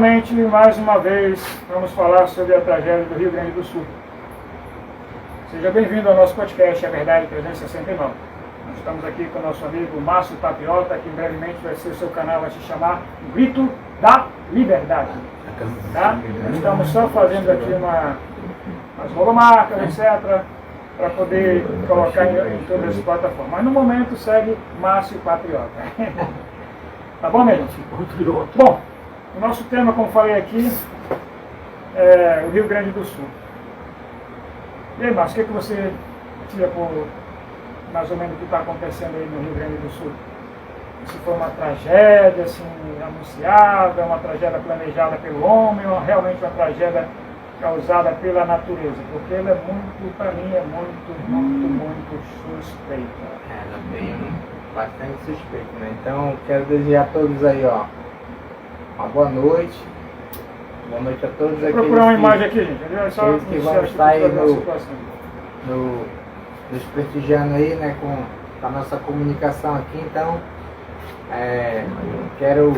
Novamente, mais uma vez, vamos falar sobre a tragédia do Rio Grande do Sul. Seja bem-vindo ao nosso podcast, A Verdade 369. Nós estamos aqui com o nosso amigo Márcio Tapioca, que brevemente vai ser o seu canal, vai se chamar Grito da Liberdade. Tá? Estamos só fazendo aqui umas logomarcas, etc., para poder colocar em todas as plataformas. Mas no momento segue Márcio Patriota. Tá bom, meu? Bom, o nosso tema, como falei aqui, é o Rio Grande do Sul. E aí, Márcio, o que você tira por mais ou menos o que está acontecendo aí no Rio Grande do Sul? Se foi uma tragédia assim, anunciada, uma tragédia planejada pelo homem, ou realmente uma tragédia causada pela natureza? Porque ela é muito, para mim, é muito suspeita. Ela é bem bastante suspeita, né? Então, quero desejar a todos aí, ó, uma boa noite. Boa noite a todos aqui. Vou procurar uma imagem aqui, gente. É só que vão estar aí nos prestigiando aí, né, com a nossa comunicação aqui. Então, quero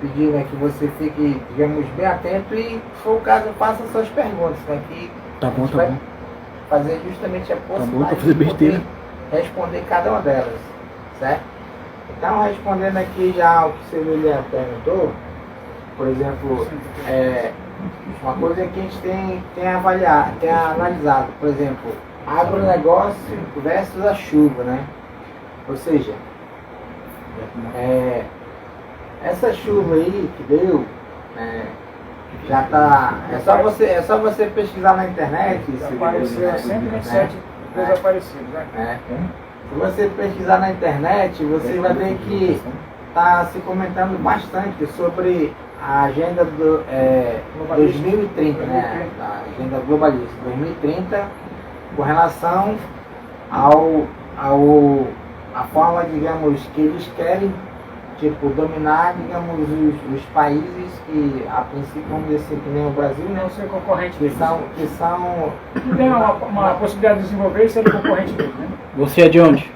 pedir, né, que você fique, digamos, bem atento e, se for o caso, faça suas perguntas, né, que tá bom. fazer justamente a possibilidade fazer besteira. de poder responder cada uma delas, certo? Então, respondendo aqui já o que você me perguntou, por exemplo, uma coisa que a gente tem avaliado, tem analisado, por exemplo, agronegócio versus a chuva, né? Ou seja, essa chuva aí que deu, já tá. É só você pesquisar na internet. Apareceu 127 desaparecidos, né? Se você pesquisar na internet, você vai ver que está se comentando bastante sobre a agenda do 2030, né? A agenda globalista 2030, com relação a forma, digamos, que eles querem, tipo, dominar, digamos, os países que, a princípio, vamos dizer assim, que nem o Brasil, né? Não ser concorrente Que deles. são Tem uma possibilidade de desenvolver e ser concorrente deles, né? Você é de onde?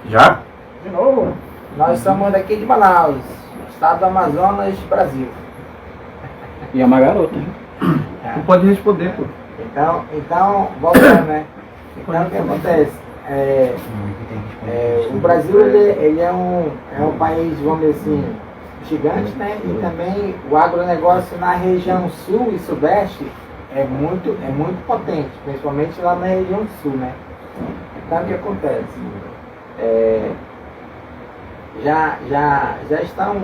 Já? De novo, Nós somos daqui de Manaus, estado do Amazonas, Brasil. E é uma garota, hein? Não pode responder, pô. Então voltando, né? Então o que acontece? O Brasil ele é um país, vamos dizer assim, gigante, né? E também o agronegócio na região sul e sudeste é muito potente, principalmente lá na região sul, né? Então o que acontece? Já estão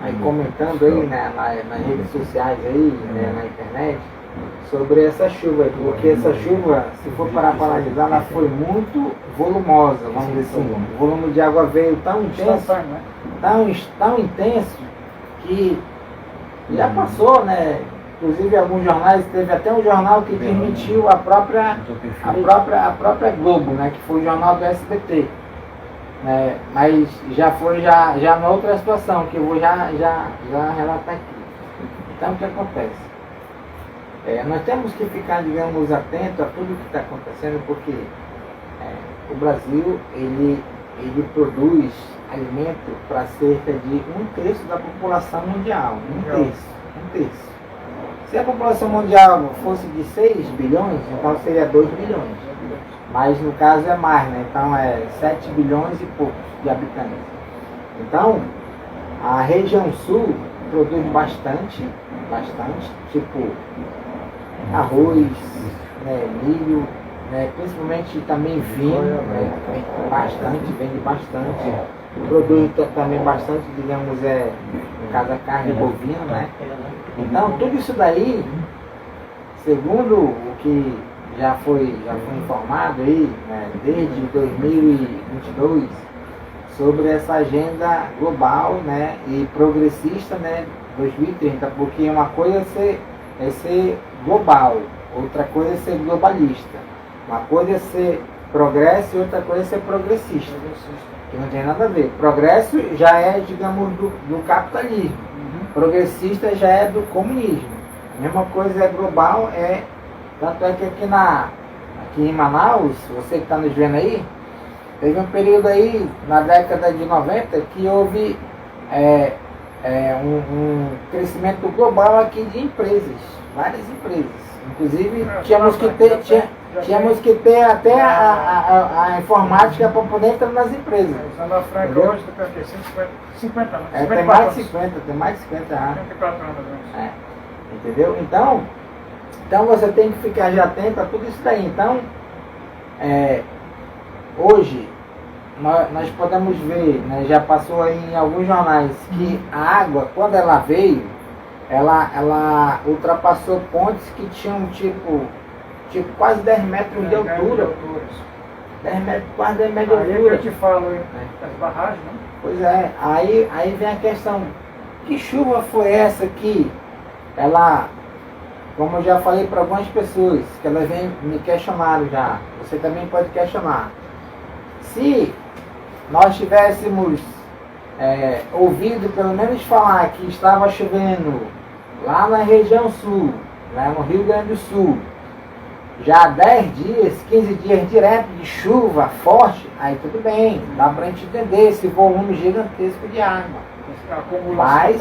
aí comentando aí, né, nas redes sociais aí, né, na internet, sobre essa chuva, porque essa chuva, se for parar para analisar, ela foi muito volumosa, vamos dizer assim. O volume de água veio tão intenso, tão intenso, que já passou, né? Inclusive alguns jornais, teve até um jornal que transmitiu a própria Globo, né, que foi o jornal do SBT. Mas já foi na outra situação, que eu vou já relatar aqui. Então o que acontece? Nós temos que ficar, digamos, atentos a tudo que está acontecendo, porque o Brasil ele produz alimento para cerca de 1/3 da população mundial. Um terço. Se a população mundial fosse de 6 bilhões, então seria 2 bilhões. Mas no caso é mais, né? Então é 7 bilhões e poucos de habitantes. Então, a região sul produz bastante, tipo arroz, né, milho, né, principalmente também vinho, né, vende bastante. Produz também bastante, digamos, no caso a carne bovina, né? Então, tudo isso daí, segundo o que já foi informado aí, né, desde 2022, sobre essa agenda global, né, e progressista, né, 2030, porque uma coisa é ser global, outra coisa é ser globalista, uma coisa é ser progresso e outra coisa é ser progressista, que não tem nada a ver. Progresso já é, digamos, do capitalismo, progressista já é do comunismo. A mesma coisa é global, tanto é que aqui em Manaus, você que está nos vendo aí, teve um período aí, na década de 90, que houve um crescimento global aqui de empresas, várias empresas. Inclusive, tínhamos que ter até a informática para poder entrar nas empresas. Zona Franca hoje tem 50 anos. Tem mais de 50, tem mais de 50 anos. 54 anos. Entendeu? Então você tem que ficar já atento a tudo isso daí. Então, hoje, nós podemos ver, né, já passou aí em alguns jornais, que a água, quando ela veio, ela ultrapassou pontes que tinham tipo quase 10 metros de altura. 10 metros, quase 10 metros de altura. Aí é que eu te falo, hein? As barragens, né? Pois é, aí vem a questão, que chuva foi essa que ela, como eu já falei para algumas pessoas, que elas vêm me questionaram já, você também pode questionar. Se nós tivéssemos ouvido pelo menos falar que estava chovendo lá na região sul, lá no Rio Grande do Sul, já 10 dias, 15 dias direto de chuva forte, aí tudo bem, dá pra gente entender esse volume gigantesco de água. Mas,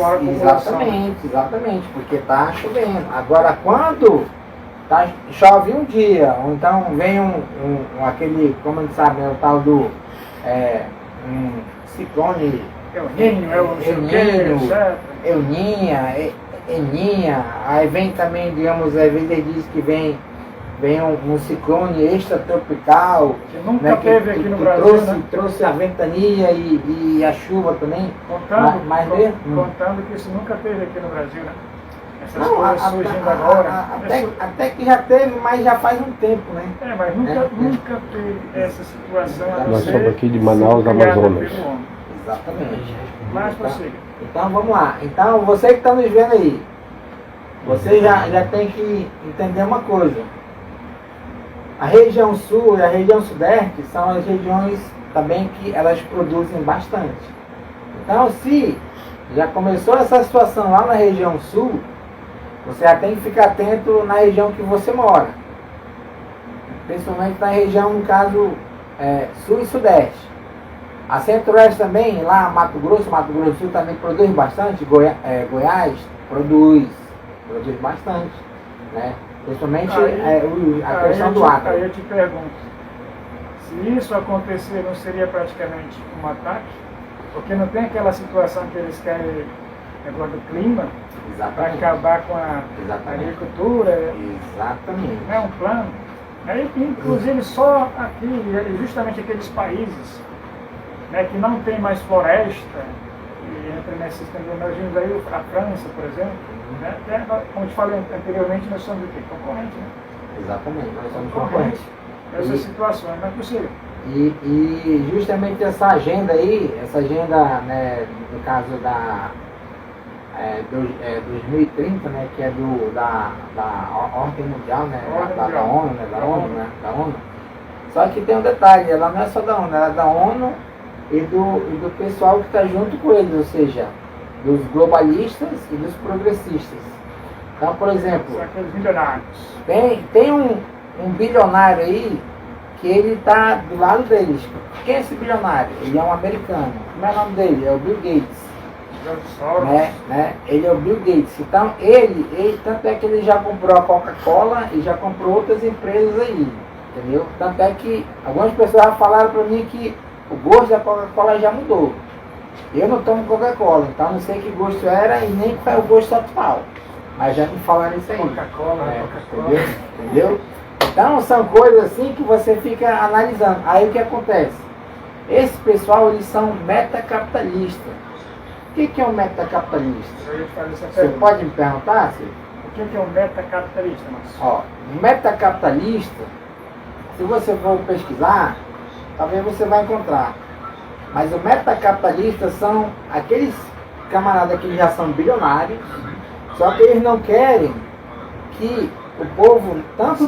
exatamente, porque tá chovendo. Agora, quando chove um dia, ou então vem aquele, como a gente sabe, o tal do um ciclone, Eninha, aí vem também, digamos, às vezes diz que vem um ciclone extratropical, que nunca teve aqui no Brasil, trouxe a ventania e a chuva também. Contando que isso nunca teve aqui no Brasil, né? Essas coisas surgindo agora. Até que já teve, mas já faz um tempo, né? Mas nunca teve essa situação. Nós somos aqui de Manaus, Amazonas. Exatamente. Mas prossiga. Então vamos lá. Então você que está nos vendo aí, você já tem que entender uma coisa. A região sul e a região sudeste são as regiões também que elas produzem bastante. Então, se já começou essa situação lá na região sul, você já tem que ficar atento na região que você mora. Principalmente na região, no caso, sul e sudeste. A centro-oeste também, lá Mato Grosso do Sul também produz bastante. Goiás produz bastante, né? Principalmente a questão do Acre. Aí eu te pergunto, se isso acontecer, não seria praticamente um ataque? Porque não tem aquela situação que eles querem negócio do clima para acabar com a agricultura? Exatamente. Não é um plano? Aí, inclusive só aqui, justamente aqueles países, né, que não tem mais floresta, e entra nesses, nós vimos aí a França, por exemplo, né, como te falei anteriormente, nós somos concorrentes, né? Exatamente, nós somos concorrentes. Essas situações, não é possível. E justamente essa agenda aí, né, no caso da 2030, né, que é da Ordem Mundial, né, da ONU. Só que tem um detalhe, ela não é só da ONU, ela é da ONU e do pessoal que está junto com eles, ou seja, dos globalistas e dos progressistas. Então, por exemplo, aqueles bilionários. Tem um bilionário aí que ele está do lado deles. Quem é esse bilionário? Ele é um americano. Como é o nome dele? É o Bill Gates. Né? Ele é o Bill Gates. Então, ele tanto é que ele já comprou a Coca-Cola e já comprou outras empresas aí. Entendeu? Tanto é que algumas pessoas já falaram para mim que o gosto da Coca-Cola já mudou. Eu não tomo Coca-Cola, então não sei que gosto era e nem qual é o gosto atual. Mas já me falaram isso aí. Coca-Cola. Entendeu? Então são coisas assim que você fica analisando. Aí o que acontece? Esse pessoal, eles são metacapitalistas. O que é um metacapitalista? Você pode me perguntar, Silvio? O que é um metacapitalista, Márcio? Ó, metacapitalista, se você for pesquisar, talvez você vai encontrar. Mas o metacapitalista são aqueles camaradas que já são bilionários, só que eles não querem que o povo, tanto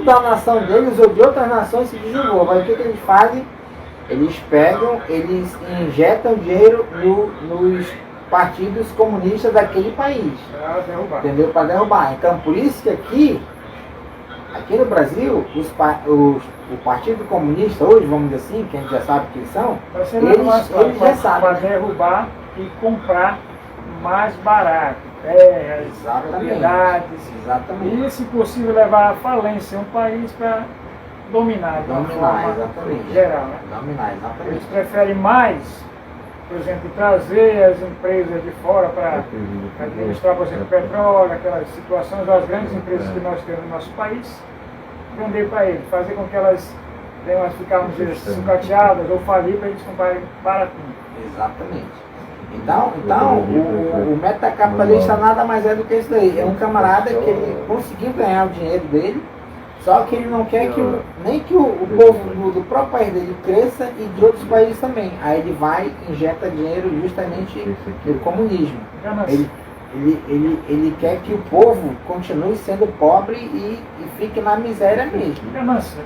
da nação deles ou de outras nações, se desenvolva. Aí o que eles fazem? Eles pegam, eles injetam dinheiro nos partidos comunistas daquele país. Para derrubar. Entendeu? Para derrubar. Então, por isso que aqui no Brasil, o Partido Comunista, hoje, vamos dizer assim, que a gente já sabe que eles são, eles já sabem. Para derrubar e comprar mais barato, terras, propriedades, Exatamente. e, se possível, levar à falência um país para dominar de uma forma exatamente. geral. Né? Dominar, exatamente. Eles preferem mais, por exemplo, trazer as empresas de fora para administrar, por exemplo, petróleo, aquelas situações, as grandes empresas que nós temos no nosso país, vender para eles, fazer com que elas venham a ficar, vamos dizer, sucateadas ou falir para eles comprarem baratinho. Exatamente. Então o metacapitalista nada mais é do que isso daí. É um camarada que ele conseguiu ganhar o dinheiro dele, só que ele não quer que nem que o povo do próprio país dele cresça e de outros países também. Aí ele vai e injeta dinheiro justamente no comunismo. Ele quer que o povo continue sendo pobre e fique na miséria mesmo. Ganância,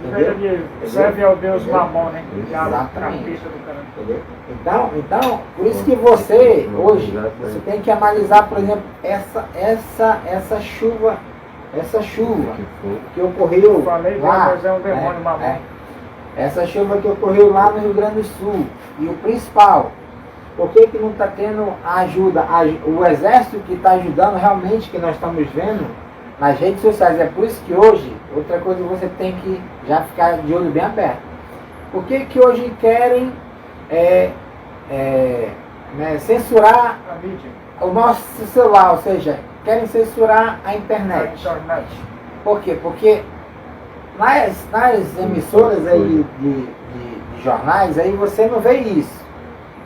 serve ao Deus Mamon, né? Exatamente. Então, por isso que você, hoje, você tem que analisar, por exemplo, essa chuva que ocorreu lá. Mas é um demônio Mamon. Essa chuva que ocorreu lá no Rio Grande do Sul. E o principal, por que não está tendo a ajuda? O exército que está ajudando realmente, que nós estamos vendo nas redes sociais. É por isso que hoje, outra coisa que você tem que já ficar de olho bem aberto. Por que hoje querem censurar A mídia. o nosso celular? Ou seja, querem censurar a internet. Por quê? Porque nas emissoras aí de jornais, aí você não vê isso.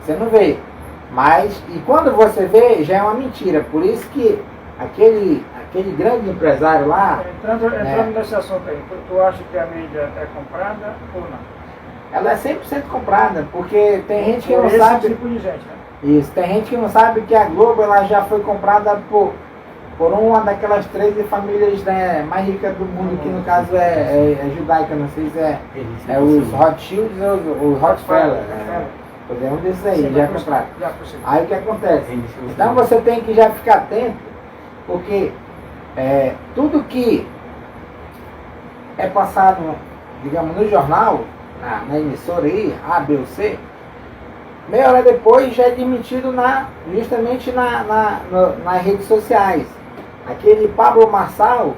Você não vê. Mas, e quando você vê, já é uma mentira. Por isso que aquele grande empresário lá... Entrando nesse assunto aí, tu acha que a mídia é comprada ou não? Ela é 100% comprada, porque tem gente que não esse sabe... tipo de gente, né? Isso, tem gente que não sabe que a Globo ela já foi comprada por uma daquelas 13 famílias, né, mais ricas do mundo, que no caso é judaica, não sei se é os Rothschilds ou os Rockefeller. Um desses aí, já compraram. Aí o que acontece? Então você tem que já ficar atento, porque tudo que é passado, digamos, no jornal, na emissora aí, A, B ou C, meia hora depois já é demitido justamente nas redes sociais. Aquele Pablo Marçal,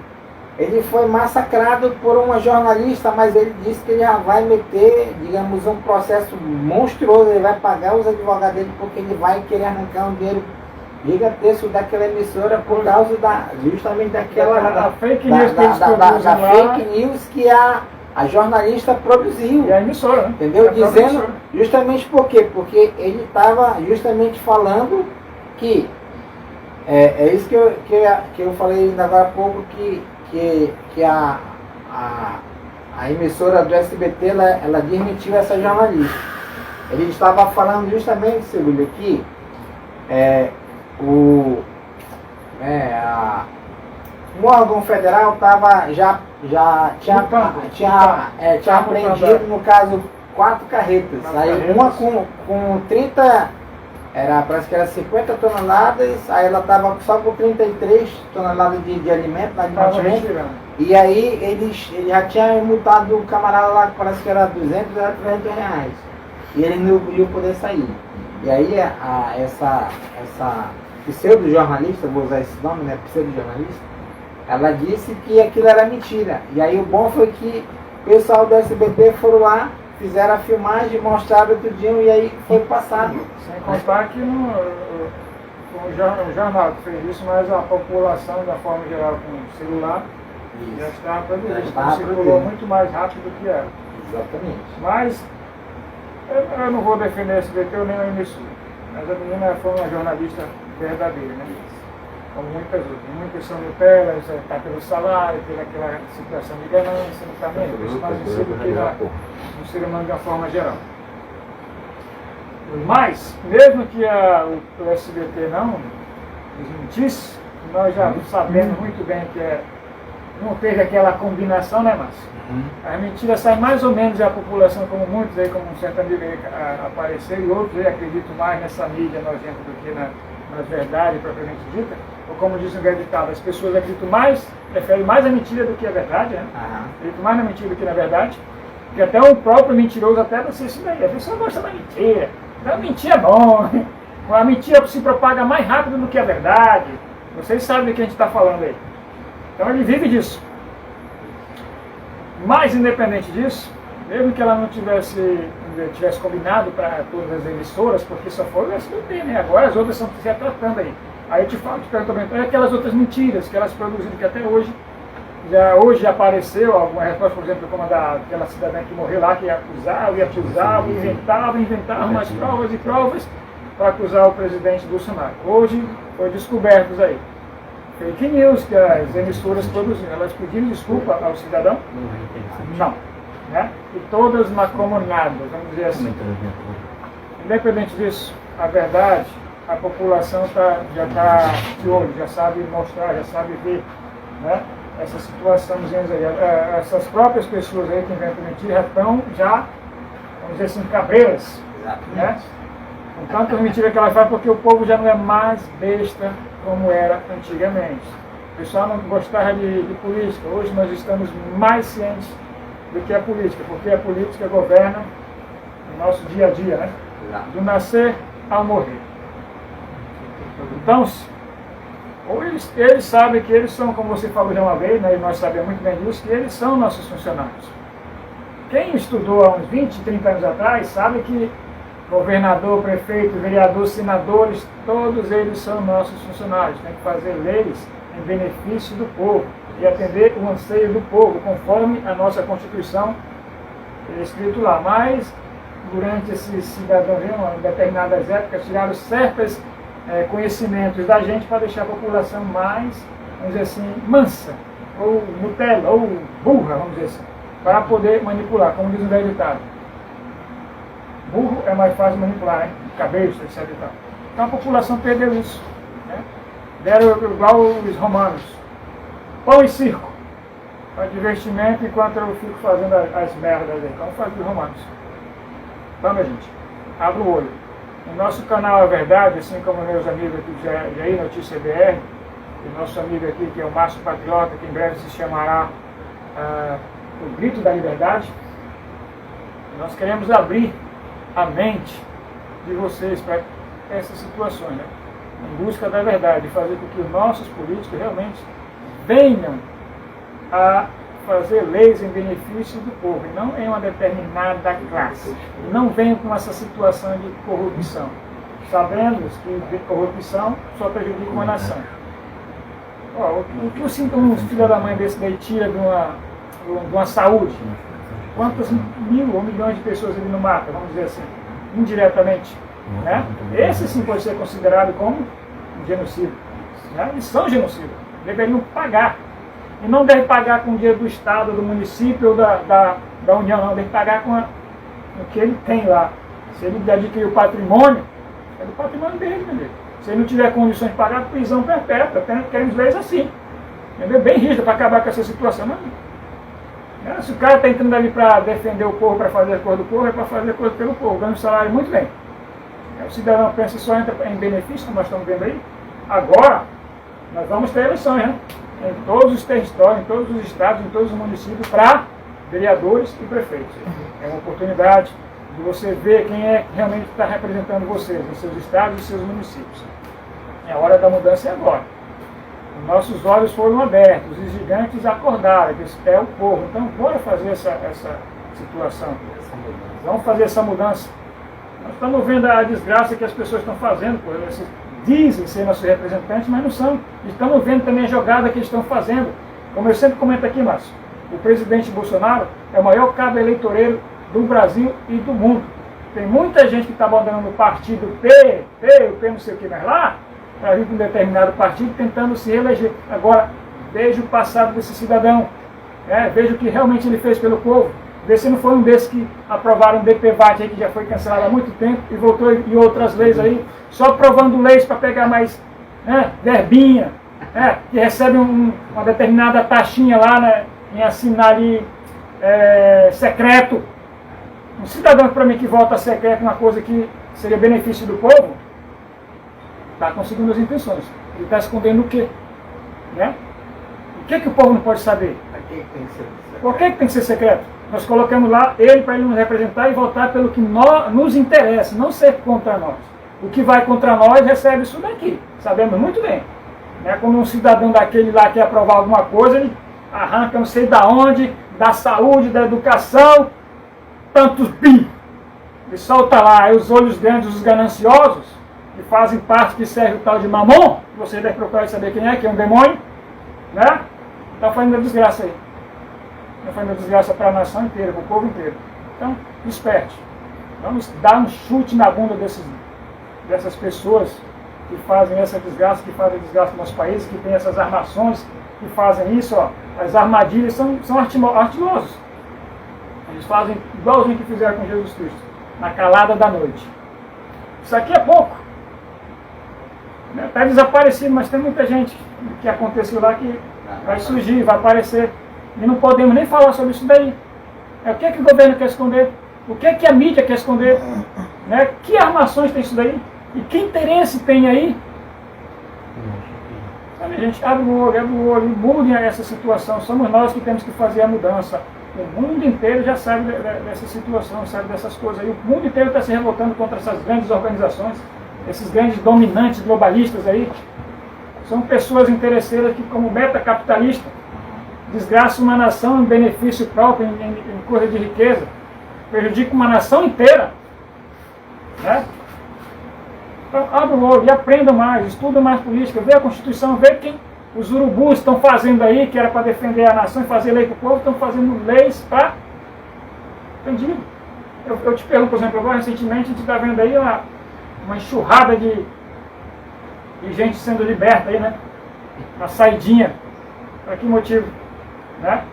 ele foi massacrado por uma jornalista, mas ele disse que ele já vai meter, digamos, um processo monstruoso, ele vai pagar os advogados dele porque ele vai querer arrancar um dinheiro gigantesco daquela emissora por causa justamente daquela fake news que eles produzem lá. fake news que a jornalista produziu. E a emissora, né? Entendeu? Dizendo justamente por quê? Porque ele estava justamente falando que é isso que eu falei ainda agora há pouco, que a emissora do SBT ela demitiu essa jornalista. Ele estava falando justamente, Silvio, que o órgão federal já tinha apreendido, no caso, 4 carretas. Aí uma com 30, parece que era 50 toneladas, aí ela estava só com 33 toneladas de alimento, e aí ele já tinha multado o camarada lá, que parece que era 200, era 300 reais. E ele não ia poder sair. E aí essa pseudo-jornalista, vou usar esse nome, né, pseudo-jornalista, ela disse que aquilo era mentira. E aí o bom foi que o pessoal do SBT foram lá, fizeram a filmagem, mostraram tudinho e aí foi passado. Sem contar que o jornal que fez isso, mas a população, da forma geral, com o celular, já estava produzindo. Então circulou muito mais rápido do que era. Exatamente. Mas eu não vou defender esse SBT nem a emissora. Mas a menina foi uma jornalista verdadeira, né? Como muitas outras. Muitas são Nutelas, está pelo salário, pela aquela situação de ganância, não está nem isso mais em si do que no ser humano de uma forma geral. Mas, mesmo que o SBT não desmentisse, nós já sabemos muito bem que não teve aquela combinação, né, Márcio? As mentiras saem mais ou menos, e a população, como muitos aí, como um certo amigo aí apareceu, e outros aí acreditam mais nessa mídia nojenta do que na verdade propriamente dita. Ou como diz o grande ditado, as pessoas preferem mais a mentira do que a verdade, né? Acreditam mais na mentira do que na verdade. Porque até o próprio mentiroso, até não sei se daí, a pessoa gosta da mentira. Então mentir é bom. A mentira se propaga mais rápido do que a verdade. Vocês sabem do que a gente está falando aí. Então ele vive disso. Mas independente disso, mesmo que ela não tivesse combinado para todas as emissoras, porque só foi o SBT, né? Agora as outras estão se retratando aí. Aí eu te pergunto também, aquelas outras mentiras que elas produziram, que até hoje já apareceu alguma resposta, por exemplo, como daquela cidadã que morreu lá, que acusava, inventava mais provas e provas para acusar o presidente Bolsonaro. Hoje foi descobertos aí fake news que as emissoras produziram. Elas pediram desculpa ao cidadão? Não. Né? E todas mancomunadas, vamos dizer assim. Independente disso, a verdade, a população já está de olho, já sabe mostrar, já sabe ver, né? Essa situação, aí, essas próprias pessoas aí que inventam mentira estão já, vamos dizer assim, cabreiras, né? Com tantas mentiras que ela faz, porque o povo já não é mais besta como era antigamente. O pessoal não gostava de política. Hoje nós estamos mais cientes do que a política, porque a política governa o nosso dia a dia, né? Do nascer ao morrer. Então, ou eles sabem que eles são, como você falou já uma vez, né, e nós sabemos muito bem disso, que eles são nossos funcionários. Quem estudou há uns 20, 30 anos atrás, sabe que governador, prefeito, vereador, senadores, todos eles são nossos funcionários. Tem que fazer leis em benefício do povo e atender o anseio do povo, conforme a nossa Constituição escrito lá. Mas, durante esse cidadãozinho, em determinadas épocas, tiraram certos conhecimentos da gente para deixar a população mais, vamos dizer assim, mansa, ou Nutella, ou burra, vamos dizer assim, para poder manipular, como diz o velho ditado. Burro é mais fácil de manipular, hein? Cabeça, etc. Então a população perdeu isso. Né? Deram igual os romanos. Pão e circo. Para divertimento enquanto eu fico fazendo as merdas aí. Como faz os romanos. Então, minha gente, abra o olho. No nosso canal A Verdade, assim como meus amigos aqui de Jair Notícia BR, e nosso amigo aqui que é o Márcio Patriota, que em breve se chamará O Grito da Liberdade, nós queremos abrir a mente de vocês para essas situações, né? Em busca da verdade, fazer com que os nossos políticos realmente venham a fazer leis em benefício do povo, e não em uma determinada classe. E não venham com essa situação de corrupção, sabendo que corrupção só prejudica uma nação. O que um filho da mãe desse daí tira de uma saúde? Quantas mil ou milhões de pessoas ele não mata, vamos dizer assim, indiretamente? Né? Esse sim pode ser considerado como um genocídio. Né? Eles são genocídios, deveriam pagar. E não deve pagar com o dinheiro do Estado, do município ou da União, não. Deve pagar com o que ele tem lá. Se ele adquirir o patrimônio, é do patrimônio dele, entendeu? Se ele não tiver condições de pagar, prisão perpétua. Queremos leis assim. Entendeu? Bem rígida para acabar com essa situação. Não. Se o cara está entrando ali para defender o povo, para fazer a coisa do povo, é para fazer a coisa pelo povo, ganha um salário muito bem. O cidadão pensa só entra em benefício, como nós estamos vendo aí. Agora, nós vamos ter eleições, né? Em todos os territórios, em todos os estados, em todos os municípios, para vereadores e prefeitos. É uma oportunidade de você ver quem é que realmente está representando vocês, em seus estados e seus municípios. É a hora da mudança é agora. Nossos olhos foram abertos, os gigantes acordaram, que é o povo. Então, bora fazer essa situação. Vamos fazer essa mudança. Nós estamos vendo a desgraça que as pessoas estão fazendo, eles dizem ser nossos representantes, mas não são. Estamos vendo também a jogada que eles estão fazendo. Como eu sempre comento aqui, Márcio, o presidente Bolsonaro é o maior cabo eleitoreiro do Brasil e do mundo. Tem muita gente que está abandonando o partido o P não sei o que mais lá, para vir para um determinado partido tentando se reeleger. Agora, veja o passado desse cidadão, veja o que realmente ele fez pelo povo. Vê se não foi um desses que aprovaram o DPVAT aí, que já foi cancelado há muito tempo, e voltou em outras leis aí, só aprovando leis para pegar mais verbinha, que recebe uma determinada taxinha lá, né, em assinar ali secreto. Um cidadão para mim que vota secreto uma coisa que seria benefício do povo, está conseguindo as intenções. Ele está escondendo o quê? Né? O que o povo não pode saber? Por que tem que ser secreto? Nós colocamos lá ele para ele nos representar e votar pelo que nos interessa, não ser contra nós. O que vai contra nós recebe isso daqui, sabemos muito bem. Né? Quando um cidadão daquele lá quer aprovar alguma coisa, ele arranca não sei da onde, da saúde, da educação, tantos bi. E solta lá, aí os olhos grandes, os gananciosos, que fazem parte, que serve o tal de Mamon, que você deve procurar saber quem é, que é um demônio, né? Está fazendo desgraça aí. Está fazendo desgraça para a nação inteira, para o povo inteiro. Então, desperte. Vamos dar um chute na bunda dessas pessoas que fazem essa desgraça, que fazem desgraça no nosso país, que tem essas armações, que fazem isso, ó. As armadilhas são artilosos. Eles fazem igualzinho que fizeram com Jesus Cristo, na calada da noite. Isso aqui é pouco. Está desaparecido, mas tem muita gente que aconteceu lá que vai surgir, vai aparecer. E não podemos nem falar sobre isso daí. O que o governo quer esconder? O que a mídia quer esconder? Né? Que armações tem isso daí? E que interesse tem aí? Sabe, gente, abre o olho, mudem essa situação. Somos nós que temos que fazer a mudança. O mundo inteiro já sabe dessa situação, sabe dessas coisas aí. O mundo inteiro está se revoltando contra essas grandes organizações, esses grandes dominantes globalistas aí. São pessoas interesseiras que, como meta capitalista, desgraçam uma nação em benefício próprio, em coisa de riqueza, prejudica uma nação inteira. Né? Então, abre o olho e aprenda mais, estuda mais política, vê a Constituição, vê quem os urubus estão fazendo aí, que era para defender a nação e fazer lei para o povo, estão fazendo leis para... Entendido? Eu te pergunto, por exemplo, agora recentemente a gente está vendo aí uma enxurrada de gente sendo liberta aí, né? Uma saidinha. Por que motivo? Né?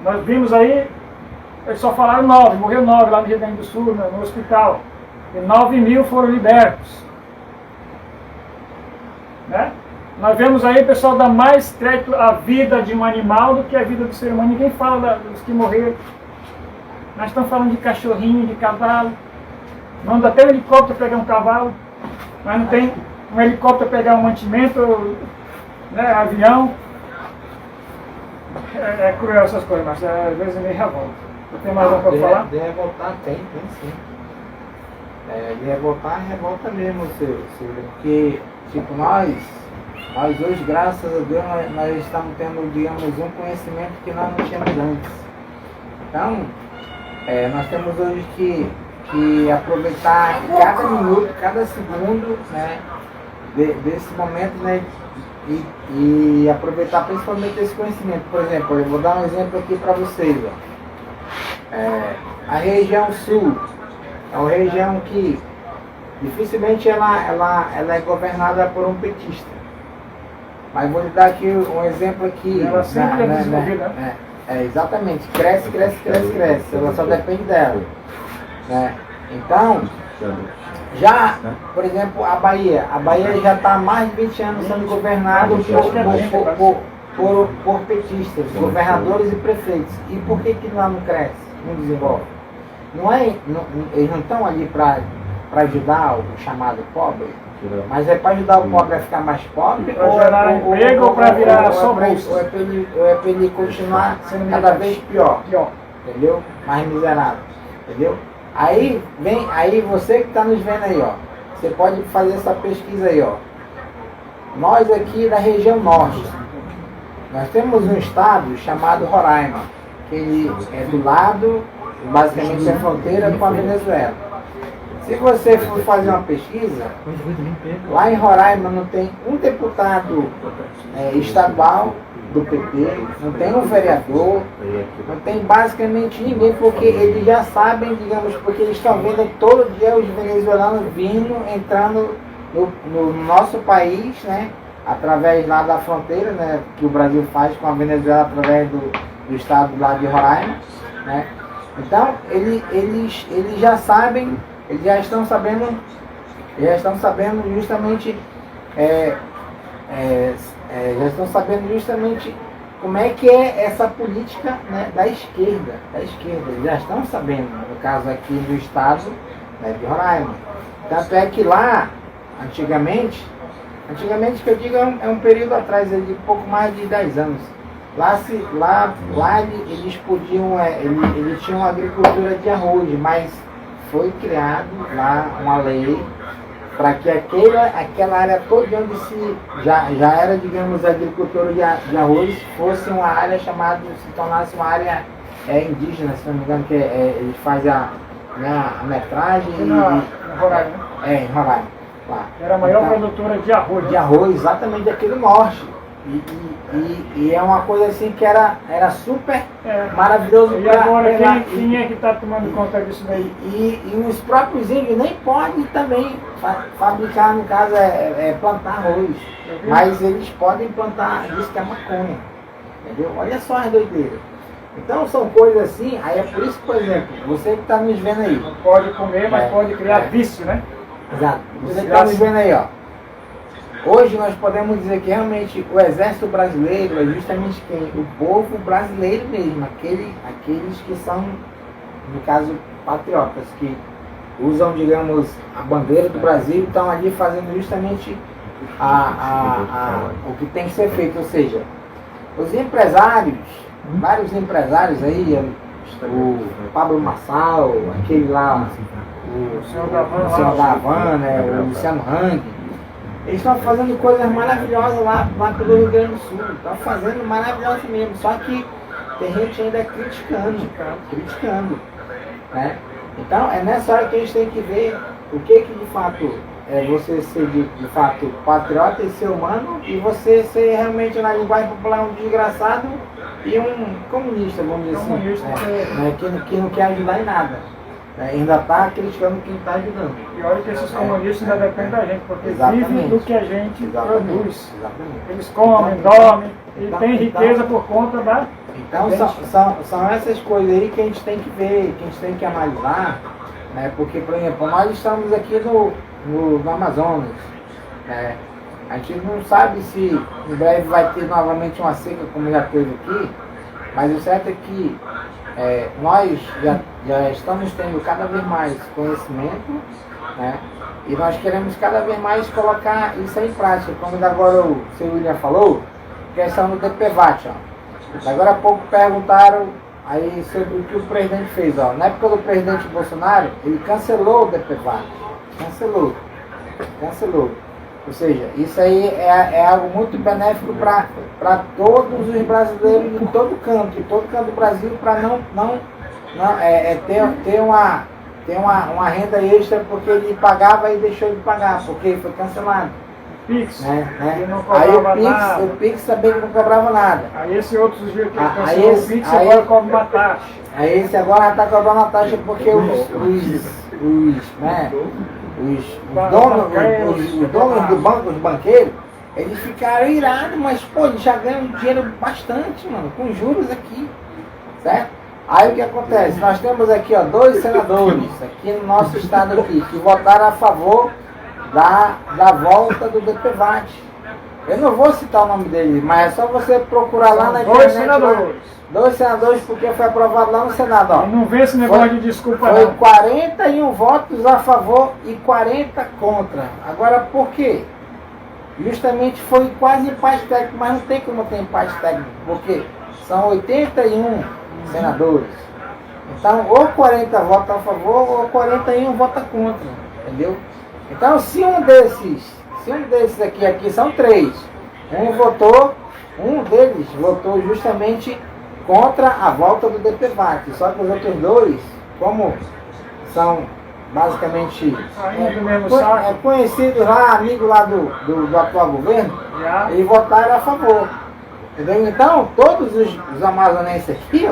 Nós vimos aí, eles só falaram 9, morreu 9 lá no Rio Grande do Sul, no hospital. E 9.000 foram libertos. Né? Nós vemos aí o pessoal dar mais crédito à vida de um animal do que à vida do ser humano. Ninguém fala dos que morreram. Nós estamos falando de cachorrinho, de cavalo. Manda até um helicóptero pegar um cavalo. Mas não tem um helicóptero pegar um mantimento, né, avião. É cruel essas coisas, mas às vezes é meio revolta. Você tem mais alguma coisa para falar? De revoltar tem sim. De revoltar, revolta mesmo, Silvio. Porque, tipo, nós hoje, graças a Deus, nós estamos tendo, digamos, um conhecimento que nós não tínhamos antes. Então, nós temos hoje que aproveitar cada minuto, cada segundo, né, desse momento, né, e aproveitar principalmente esse conhecimento. Por exemplo, eu vou dar um exemplo aqui para vocês. A região sul é uma região que dificilmente ela é governada por um petista. Mas vou lhe dar aqui um exemplo aqui. Ela sempre é desenvolvida. Exatamente, cresce. Ela só depende dela. Né? Então, já, por exemplo, a Bahia já está há mais de 20 anos sendo governada por petistas, governadores e prefeitos. E por que lá não cresce, não desenvolve? Eles não estão ali para ajudar o chamado pobre, mas é para ajudar o pobre a ficar mais pobre, para gerar emprego ou para virar só bolsa? Ou é para ele continuar sendo cada vez pior, entendeu? Mais miserável, entendeu? Aí você que está nos vendo aí, ó, você pode fazer essa pesquisa aí, ó. Nós aqui da região norte, nós temos um estado chamado Roraima, que ele é do lado, basicamente é fronteira com a Venezuela. Se você for fazer uma pesquisa, lá em Roraima não tem um deputado estadual do PT, não tem um vereador, não tem basicamente ninguém, porque eles já sabem, digamos, porque eles estão vendo todo dia os venezuelanos vindo, entrando no nosso país, né, através lá da fronteira, né, que o Brasil faz com a Venezuela através do estado lá de Roraima, né. Então, eles já sabem, eles já estão sabendo justamente já estão sabendo justamente como é que é essa política, né, da esquerda. Eles já estão sabendo, no caso aqui do estado, né, de Roraima. Tanto é que lá, antigamente que eu digo é um período atrás, de pouco mais de 10 anos, lá eles podiam, eles tinham agricultura de arroz, mas foi criado lá uma lei para que aquela área toda onde já era, digamos, agricultura de arroz, fosse uma área chamada, se tornasse uma área indígena, se não me engano, que eles fazem a metragem Em Roraima, né? em Roraima. Lá. Era a maior Então, produtora de arroz. de arroz, exatamente aqui do norte. E é uma coisa assim que era super maravilhoso. E agora quem é que está tomando conta disso daí? E os próprios índios nem podem também fabricar, no caso, plantar arroz. Mas eles podem plantar, diz que é maconha. Entendeu? Olha só as doideiras. Então são coisas assim, aí é por isso que, por exemplo, você que está nos vendo aí. Não pode comer, mas pode criar vício, né? Exato. Você que está nos vendo aí, ó. Hoje nós podemos dizer que realmente o exército brasileiro é justamente quem? O povo brasileiro mesmo, aqueles que são, no caso, patriotas, que usam, digamos, a bandeira do Brasil e estão ali fazendo justamente o que tem que ser feito. Ou seja, os empresários, vários empresários aí, o Pablo Marçal, aquele lá, o senhor da Havana, o Luciano Hang, eles estão fazendo coisas maravilhosas lá pelo Rio Grande do Sul. Estão fazendo maravilhosas mesmo. Só que tem gente ainda criticando. Né? Então é nessa hora que a gente tem que ver o que de fato é você ser de fato patriota e ser humano, e você ser realmente, na linguagem popular, um desgraçado e um comunista, vamos dizer assim. Que não quer ajudar em nada. Ainda está criticando quem está ajudando. E olha que esses comunistas ainda dependem da gente, porque vivem do que a gente produz. Eles comem, dormem e têm riqueza por conta da... Então são essas coisas aí que a gente tem que ver, que a gente tem que analisar, né? Porque, por exemplo, nós estamos aqui no Amazonas. Né? A gente não sabe se em breve vai ter novamente uma seca como já teve aqui, mas o certo é que nós já estamos tendo cada vez mais conhecimento, né? E nós queremos cada vez mais colocar isso em prática, como agora o seu William falou, questão do DPVAT. Agora há pouco perguntaram aí sobre o que o presidente fez. Na época do presidente Bolsonaro, ele cancelou o DPVAT. Cancelou. Ou seja, isso aí é algo muito benéfico para todos os brasileiros em todo canto do Brasil, para não ter uma renda extra porque ele pagava e deixou de pagar, porque foi cancelado. Pix, né? não cobrava nada. O Pix também não cobrava nada. Aí esse outro sujeito que cancelou o Pix agora cobra uma taxa. Aí esse agora já está cobrando a taxa porque os donos do banco, os banqueiros, eles ficaram irados, mas pô, eles já ganham dinheiro bastante, mano, com juros aqui, certo? Aí o que acontece? Nós temos aqui, dois senadores aqui no nosso estado aqui, que votaram a favor da volta do DPVAT. Eu não vou citar o nome deles, mas é só você procurar lá na internet. Dois senadores, porque foi aprovado lá no Senado. Ó. Não vê esse negócio de desculpa foi não. 41 votos a favor e 40 contra. Agora por quê? Justamente foi quase empate técnico, mas não tem como ter empate técnico, porque são 81 senadores. Então, ou 40 votam a favor, ou 41 votam contra. Entendeu? Então, se um desses aqui são três, um deles votou justamente contra a volta do DPVAT, só que os outros dois, como são basicamente conhecidos lá, amigos lá do atual governo, eles votaram a favor. Entendeu? Então, todos os amazonenses aqui,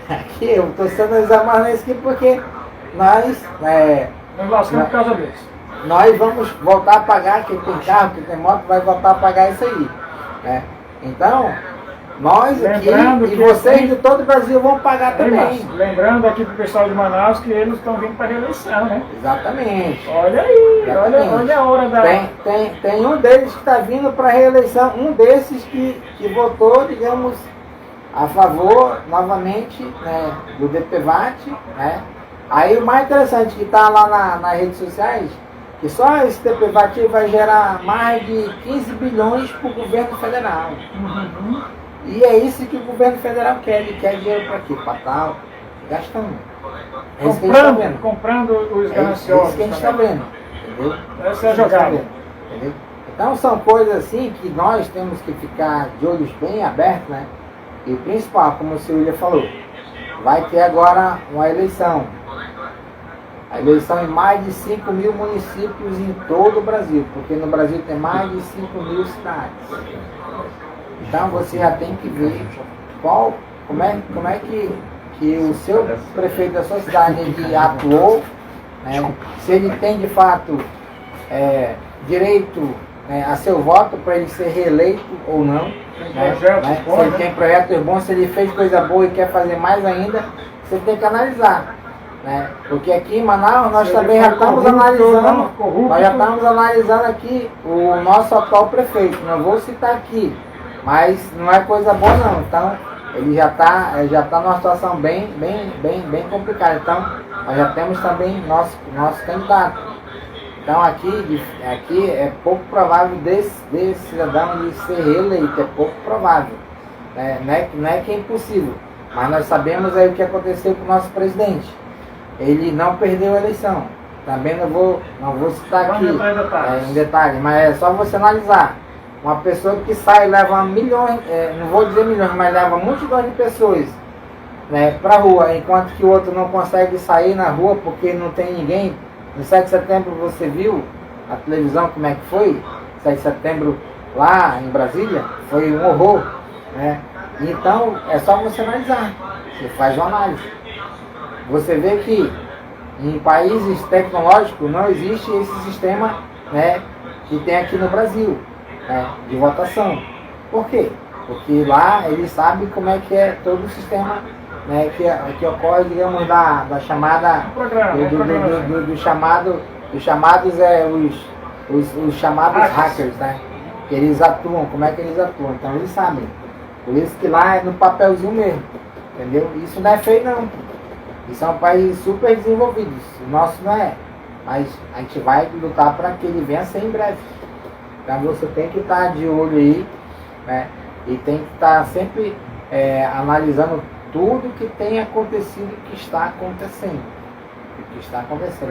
aqui, eu estou sendo os amazonenses aqui porque nós lascamos por causa deles. Nós vamos voltar a pagar, quem tem carro, quem tem moto, vai voltar a pagar isso aí. Né? Então, nós aqui e vocês de todo o Brasil vão pagar também. Lembrando aqui para o pessoal de Manaus que eles estão vindo para a reeleição, né? Exatamente. Olha aí, olha a hora da... Tem um deles que está vindo para a reeleição, um desses que votou, digamos, a favor, novamente, né, do DPVAT, né? Aí o mais interessante que está lá nas redes sociais, que só esse DPVAT vai gerar mais de 15 bilhões para o governo federal. Uhum. E é isso que o governo federal quer. Ele quer dinheiro para quê? Para tal, gastando. Comprando os gananciosos. É isso que a gente está vendo. Entendeu? Essa é a jogada. Entendeu? Então são coisas assim que nós temos que ficar de olhos bem abertos, né? E o principal, como o senhor William falou, vai ter agora uma eleição. A eleição em mais de 5 mil municípios em todo o Brasil, porque no Brasil tem mais de 5 mil cidades. Então você já tem que ver como é que o seu prefeito da sua cidade ele atuou, né? Se ele tem de fato direito a seu voto para ele ser reeleito ou não, né? Se ele tem projetos bons, se ele fez coisa boa e quer fazer mais ainda, você tem que analisar. Né? Porque aqui em Manaus nós também já estamos analisando aqui o nosso atual prefeito. Não vou citar aqui, mas não é coisa boa não. Então ele já está numa situação bem complicada. Então nós já temos também nosso candidato. Então aqui é pouco provável desse cidadão de ser reeleito, é pouco provável. Não é que é impossível, mas nós sabemos aí o que aconteceu com o nosso presidente. Ele não perdeu a eleição. Também não vou citar aqui em detalhes, mas é só você analisar. Uma pessoa que sai e leva milhões, não vou dizer milhões, mas leva multidões de pessoas, né, para a rua, enquanto que o outro não consegue sair na rua porque não tem ninguém. No 7 de setembro você viu a televisão como é que foi? 7 de setembro lá em Brasília foi um horror, né? Então é só você analisar. Você faz uma análise. Você vê que em países tecnológicos não existe esse sistema, né, que tem aqui no Brasil, né, de votação. Por quê? Porque lá eles sabem como é que é todo o sistema, né, que ocorre, digamos, da chamada os chamados hackers, né? Que eles atuam, como é que eles atuam? Então eles sabem. Por isso que lá é no papelzinho mesmo, entendeu? Isso não é feio não. E são países super desenvolvidos. O nosso não é. Mas a gente vai lutar para que ele venha ser em breve. Então você tem que estar de olho aí, né? E tem que estar sempre analisando tudo que tem acontecido e que está acontecendo.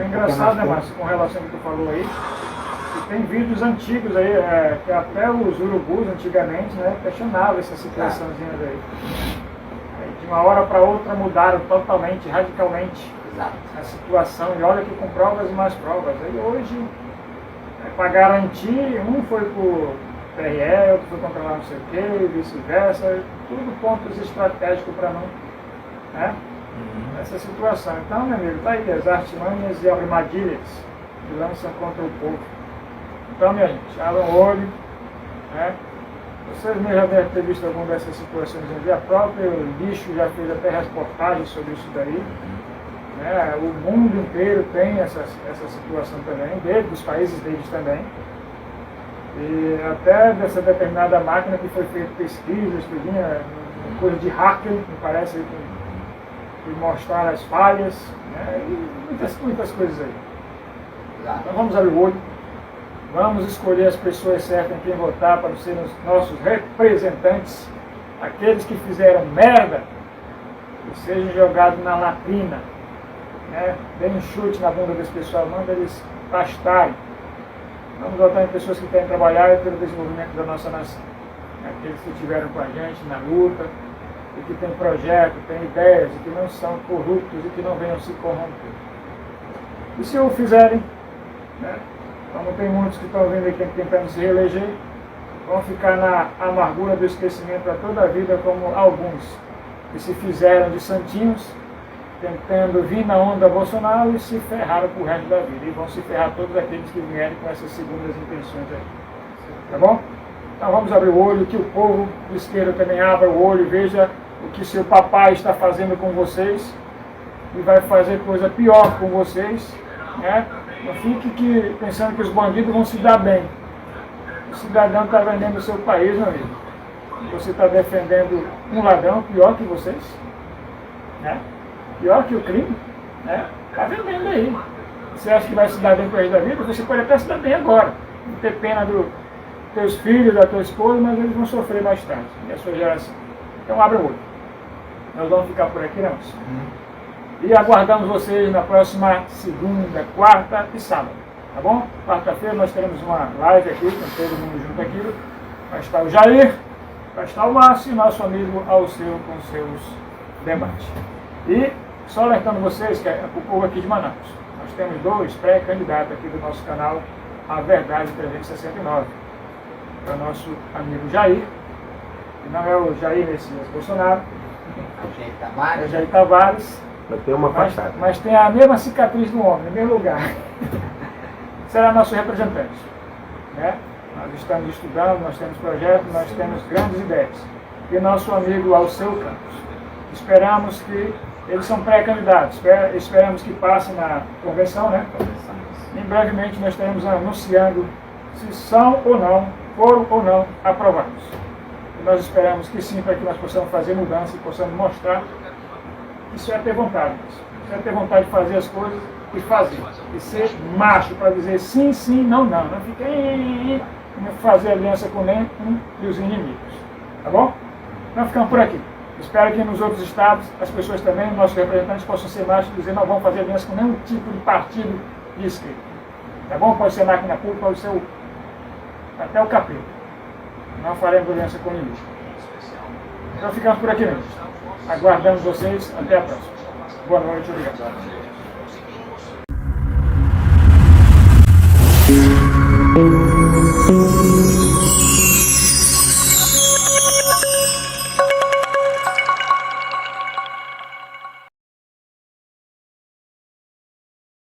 É engraçado, né, Márcio, com relação ao que tu falou aí, que tem vídeos antigos aí, que até os urubus antigamente, né, questionavam essa situaçãozinha daí. De uma hora para outra mudaram totalmente, radicalmente a situação. E olha que com provas e mais provas. Aí hoje, para garantir, um foi para o TRE, outro foi controlar não sei o quê, vice-versa. Tudo pontos estratégicos para não... Né? Essa situação. Então, meu amigo, tá aí as artimanhas e armadilhas que lançam contra o povo. Então, minha gente, abram o olho, né? Vocês mesmo já devem ter visto alguma dessas situações ali. A própria Lixo já fez até reportagem sobre isso daí. Né? O mundo inteiro tem essa situação também, dos países deles também. E até dessa determinada máquina que foi feita pesquisa, coisa de hacker, me parece, que mostrar as falhas, né? E muitas coisas aí. Então vamos abrir o olho. Vamos escolher as pessoas certas em quem votar para serem os nossos representantes, aqueles que fizeram merda, que sejam jogados na latrina, né? Dê um chute na bunda desse pessoal, manda eles pastarem. Vamos votar em pessoas que querem trabalhar pelo desenvolvimento da nossa nação, aqueles que estiveram com a gente na luta, e que têm projeto, têm ideias, e que não são corruptos e que não venham se corromper. E se o fizerem, né? Como tem muitos que estão vindo aqui tentando se reeleger, vão ficar na amargura do esquecimento a toda a vida, como alguns que se fizeram de santinhos, tentando vir na onda Bolsonaro e se ferraram pro resto da vida. E vão se ferrar todos aqueles que vierem com essas segundas intenções aí. Tá bom? Então vamos abrir o olho, que o povo de esquerda também abra o olho e veja o que seu papai está fazendo com vocês e vai fazer coisa pior com vocês, né? Não fique pensando que os bandidos vão se dar bem. O cidadão está vendendo o seu país, meu amigo. Você está defendendo um ladrão pior que vocês, né? Pior que o crime, né? Está vendendo aí. Você acha que vai se dar bem com o resto da vida? Você pode até se dar bem agora. Não ter pena dos teus filhos, da tua esposa, mas eles vão sofrer mais tarde, e a sua geração. Então abre o olho. Nós vamos ficar por aqui, não? E aguardamos vocês na próxima segunda, quarta e sábado. Tá bom? Quarta-feira nós teremos uma live aqui, com todo mundo junto aqui. Vai estar o Jair, vai estar o Márcio e nosso amigo Alceu com seus debates. E só alertando vocês, que é o povo aqui de Manaus, nós temos 2 pré-candidatos aqui do nosso canal, A Verdade 369. É o nosso amigo Jair, que não é o Jair Messias Bolsonaro, é o Jair Tavares, Mas tem uma fachada. mas tem a mesma cicatriz do homem, no mesmo lugar. Será nosso representante. Né? Nós estamos estudando, nós temos projetos, nós temos grandes ideias. E nosso amigo Alceu Campos. Esperamos que eles são pré-candidatos, esperamos que passem na convenção, né? Em brevemente nós estaremos anunciando se são ou não, foram ou não aprovados. E nós esperamos que sim, para que nós possamos fazer mudança e possamos mostrar que isso é ter vontade. Isso é ter vontade de fazer as coisas e fazer. E ser macho para dizer sim, sim, não, não. Não fica não fazer aliança com nenhum e os inimigos. Tá bom? Então ficamos por aqui. Espero que nos outros estados as pessoas também, nossos representantes, possam ser machos e dizer não vamos fazer aliança com nenhum tipo de partido de esquerda. Tá bom? Pode ser máquina pública, pode ser até o capeta. Não faremos aliança com ninguém. Então ficamos por aqui mesmo. Aguardamos vocês. Até a próxima. Boa noite. Obrigado.